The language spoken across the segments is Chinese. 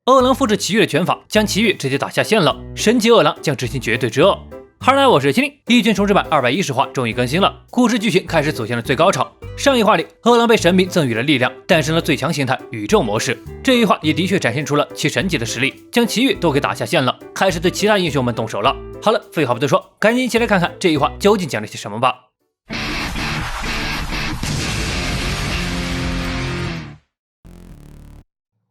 饿狼复制祁煜的拳法，将祁煜直接打下线了。神级饿狼将执行绝对之恶。哈喽，我是麒麟，一拳重置版210话终于更新了，故事剧情开始走向了最高潮。上一话里，饿狼被神明赠予了力量，诞生了最强形态宇宙模式。这一话也的确展现出了其神级的实力，将祁煜都给打下线了，开始对其他英雄们动手了。好了，废话不多说，赶紧一起来看看这一话究竟讲了些什么吧。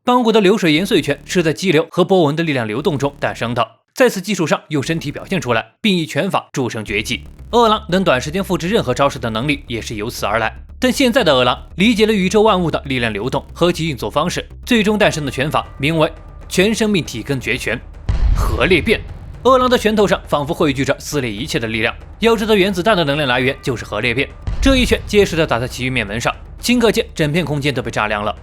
邦古的流水岩碎拳是在激流和波纹的力量流动中诞生的，在此基础上用身体表现出来，并以拳法铸成绝技。饿狼能短时间复制任何招式的能力也是由此而来。但现在的饿狼理解了宇宙万物的力量流动和其运作方式，最终诞生的拳法名为全生命体根绝拳核裂变。饿狼的拳头上仿佛汇聚着撕裂一切的力量，要知道原子弹的能量来源就是核裂变。这一拳结实的打在祁煜面门上，顷刻间整片空间都被炸亮了。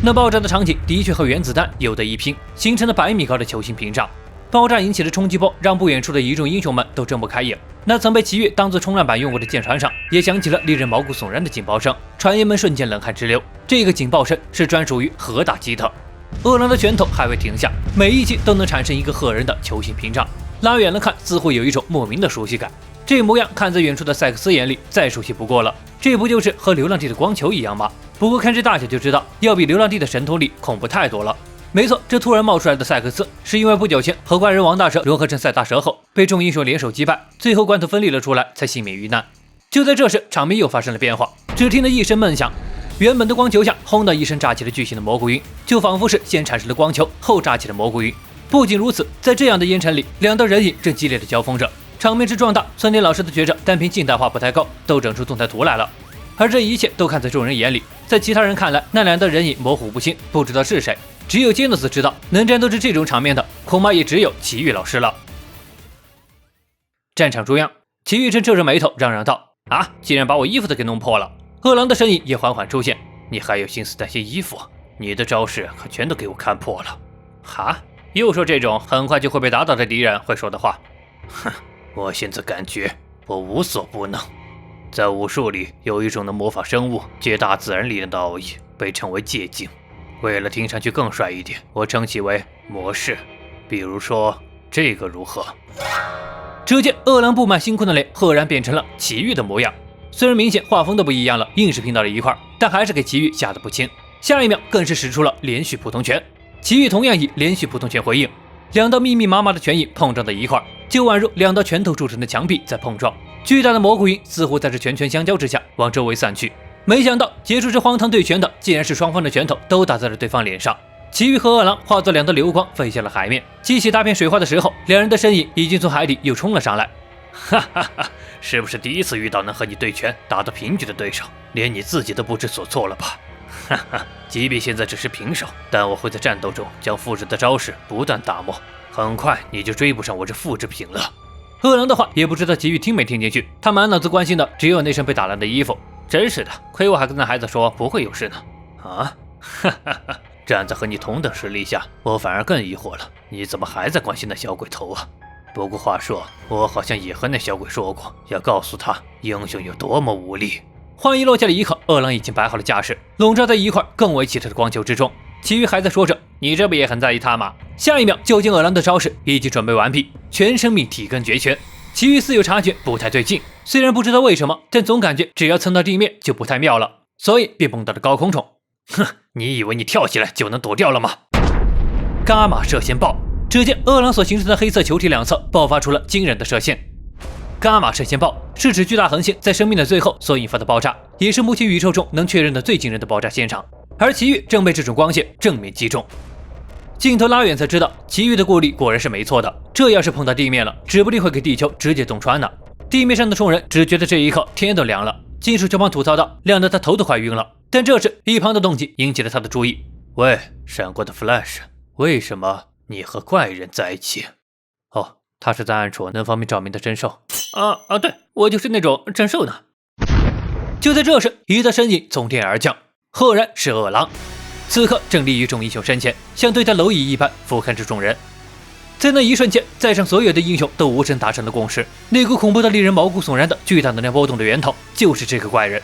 那爆炸的场景的确和原子弹有得一拼，形成了100米高的球形屏障。爆炸引起的冲击波让不远处的一众英雄们都睁不开眼。那曾被祁煜当作冲浪板用过的舰船上，也响起了令人毛骨悚然的警报声，船员们瞬间冷汗直流。这个警报声是专属于核打击的。饿狼的拳头还未停下，每一击都能产生一个吓人的球形屏障。拉远了看，似乎有一种莫名的熟悉感。这模样看在远处的赛克斯眼里再熟悉不过了，这不就是和流浪地的光球一样吗？不过看这大小就知道，要比流浪地的神通力恐怖太多了。没错，这突然冒出来的赛克斯，是因为不久前和怪人王大蛇融合成赛大蛇后，被众英雄联手击败，最后关头分离了出来，才幸免于难。就在这时，场面又发生了变化，只听得一声闷响，原本的光球下轰的一声炸起了巨型的蘑菇云，就仿佛是先产生了光球，后炸起了蘑菇云。不仅如此，在这样的烟尘里，两道人影正激烈的交锋着，场面之壮大，村田老师都觉着单凭近代化不太够，都整出动态图来了。而这一切都看在众人眼里，在其他人看来，那两道人影模糊不清，不知道是谁。只有杰诺斯知道，能战斗至这种场面的，恐怕也只有祁煜老师了。战场中央，祁煜正皱着眉头嚷嚷道：“啊，竟然把我衣服都给弄破了！”饿狼的身影也缓缓出现：“你还有心思担心衣服？你的招式可全都给我看破了！”哈，又说这种很快就会被打倒的敌人会说的话。哼，我现在感觉我无所不能。在武术里有一种能模仿生物借大自然力量的奥义，被称为借镜。为了听上去更帅一点，我称其为模式。比如说这个如何？只见饿狼布满辛苦的脸赫然变成了祁煜的模样，虽然明显画风都不一样了，硬是拼到了一块，但还是给祁煜吓得不轻。下一秒更是使出了连续普通拳，祁煜同样以连续普通拳回应，两道密密麻麻的拳影碰撞在一块，就宛如两道拳头铸成的墙壁在碰撞。巨大的蘑菇云似乎在这拳拳相交之下往周围散去。没想到结束这荒唐对拳的，竟然是双方的拳头都打在了对方脸上。祁煜和饿狼化作两道流光飞向了海面，激起大片水花的时候，两人的身影已经从海底又冲了上来。哈哈哈，是不是第一次遇到能和你对拳打得平局的对手，连你自己都不知所措了吧？哈哈，即便现在只是平手，但我会在战斗中将复制的招式不断打磨，很快你就追不上我这复制品了。饿狼的话也不知道祁煜听没听进去，他满脑子关心的只有那身被打烂的衣服。真是的，亏我还跟那孩子说不会有事呢。啊，哈哈哈！站在和你同等实力下，我反而更疑惑了，你怎么还在关心那小鬼头啊？不过话说，我好像也和那小鬼说过，要告诉他英雄有多么无力。话一落下了一刻，饿狼已经摆好了架势，笼罩在一块更为奇特的光球之中。祁煜还在说着，你这不也很在意他吗？下一秒，就见饿狼的招式已经准备完毕，全生命体根绝拳。祁煜似有察觉不太对劲，虽然不知道为什么，但总感觉只要蹭到地面就不太妙了，所以便蹦到了高空中。哼，你以为你跳起来就能躲掉了吗？伽马射线爆！只见饿狼所形成的黑色球体两侧爆发出了惊人的射线。伽马射线爆是指巨大恒星在生命的最后所引发的爆炸，也是目前宇宙中能确认的最惊人的爆炸现场。而祁煜正被这种光线正面击中。镜头拉远才知道，祁煜的顾虑果然是没错的，这要是碰到地面了，指不定会给地球直接洞穿呢。地面上的众人只觉得这一刻天都凉了，金属球旁吐槽道，亮得他头都快晕了。但这时一旁的动静引起了他的注意。喂，闪过的 Flash， 为什么你和怪人在一起？哦，他是在暗处能方便照明的真兽。对，我就是那种真兽呢。就在这时，一道身影从天而降，赫然是饿狼。此刻正立于众英雄身前，像对待蝼蚁一般俯瞰着众人。在那一瞬间，在场所有的英雄都无声达成了共识，那股恐怖的令人毛骨悚然的巨大能量波动的源头就是这个怪人。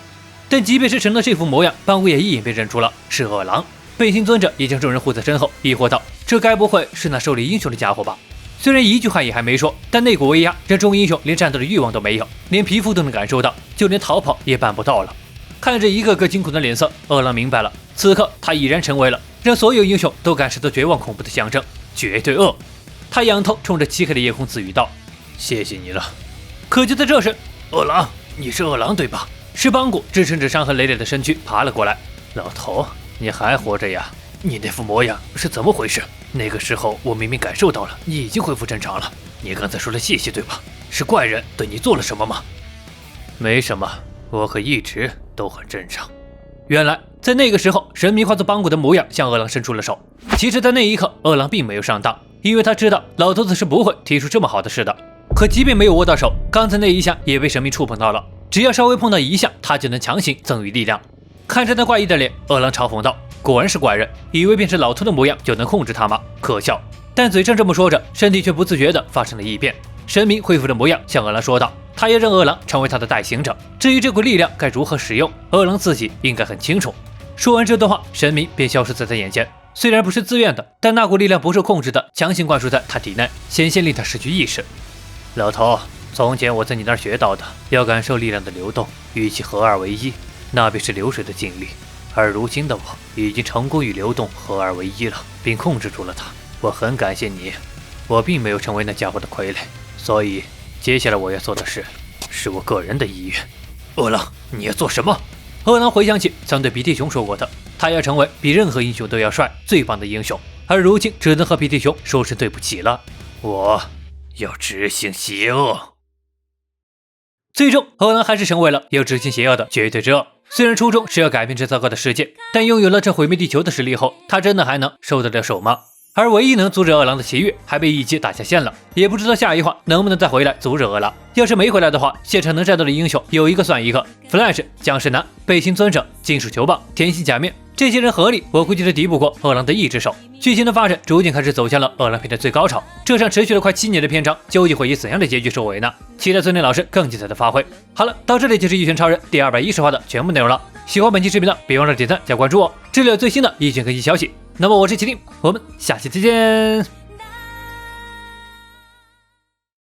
但即便是成了这副模样，班武也一眼被认出了是饿狼。背心尊者也将众人护在身后，疑惑道：这该不会是那狩猎英雄的家伙吧？虽然一句话也还没说，但那股威压让众英雄连战斗的欲望都没有，连皮肤都能感受到，就连逃跑也办不到了。看着一个个惊恐的脸色，饿狼明白了，此刻他已然成为了让所有英雄都感受到绝望恐怖的象征——绝对恶。他仰头冲着漆黑的夜空自语道：“谢谢你了。”可就在这时，饿狼，你是饿狼对吧？是邦古支撑着伤痕累累的身躯爬了过来。老头，你还活着呀？你那副模样是怎么回事？那个时候我明明感受到了，你已经恢复正常了。你刚才说了谢谢对吧？是怪人对你做了什么吗？没什么，我可一直都很正常。原来在那个时候，神明化作邦古的模样向饿狼伸出了手。其实，在那一刻，饿狼并没有上当，因为他知道老头子是不会提出这么好的事的。可即便没有握到手，刚才那一下也被神明触碰到了，只要稍微碰到一下，他就能强行赠予力量。看着那怪异的脸，饿狼嘲讽道：“果然是怪人，以为变成老头的模样就能控制他吗？可笑！”但嘴上这么说着，身体却不自觉地发生了异变。神明恢复了模样，向饿狼说道：“他要让饿狼成为他的代行者。至于这股力量该如何使用，饿狼自己应该很清楚。”说完这段话，神明便消失在他眼前。虽然不是自愿的，但那股力量不受控制的强行灌输在他体内，险些令他失去意识。老头，从前我在你那儿学到的，要感受力量的流动，与其合二为一，那便是流水的静力。而如今的我已经成功与流动合二为一了，并控制住了它。我很感谢你，我并没有成为那家伙的傀儡，所以接下来我要做的事，是我个人的意愿。饿狼，你要做什么？饿狼回想起曾对鼻涕熊说过的，他要成为比任何英雄都要帅、最棒的英雄，而如今只能和鼻涕熊说声对不起了。我要执行邪恶。最终，饿狼还是成为了要执行邪恶的绝对之恶。虽然初衷是要改变这糟糕的世界，但拥有了这毁灭地球的实力后，他真的还能收得了手吗？而唯一能阻止饿狼的奇遇还被一击打下线了，也不知道下一话能不能再回来阻止饿狼。要是没回来的话，现场能战斗的英雄有一个算一个 ，Flash、僵尸男、背心尊者、金属球棒、甜心假面，这些人合力，我估计都敌不过饿狼的一只手。剧情的发展逐渐开始走向了饿狼篇的最高潮，这场持续了快7年的篇章，究竟会以怎样的结局收尾呢？期待孙俪老师更精彩的发挥。好了，到这里就是一拳超人第210话的全部内容了。喜欢本期视频的，别忘了点赞加关注哦，这里有最新的一拳更新消息。那么我是麒麟，我们下期再见。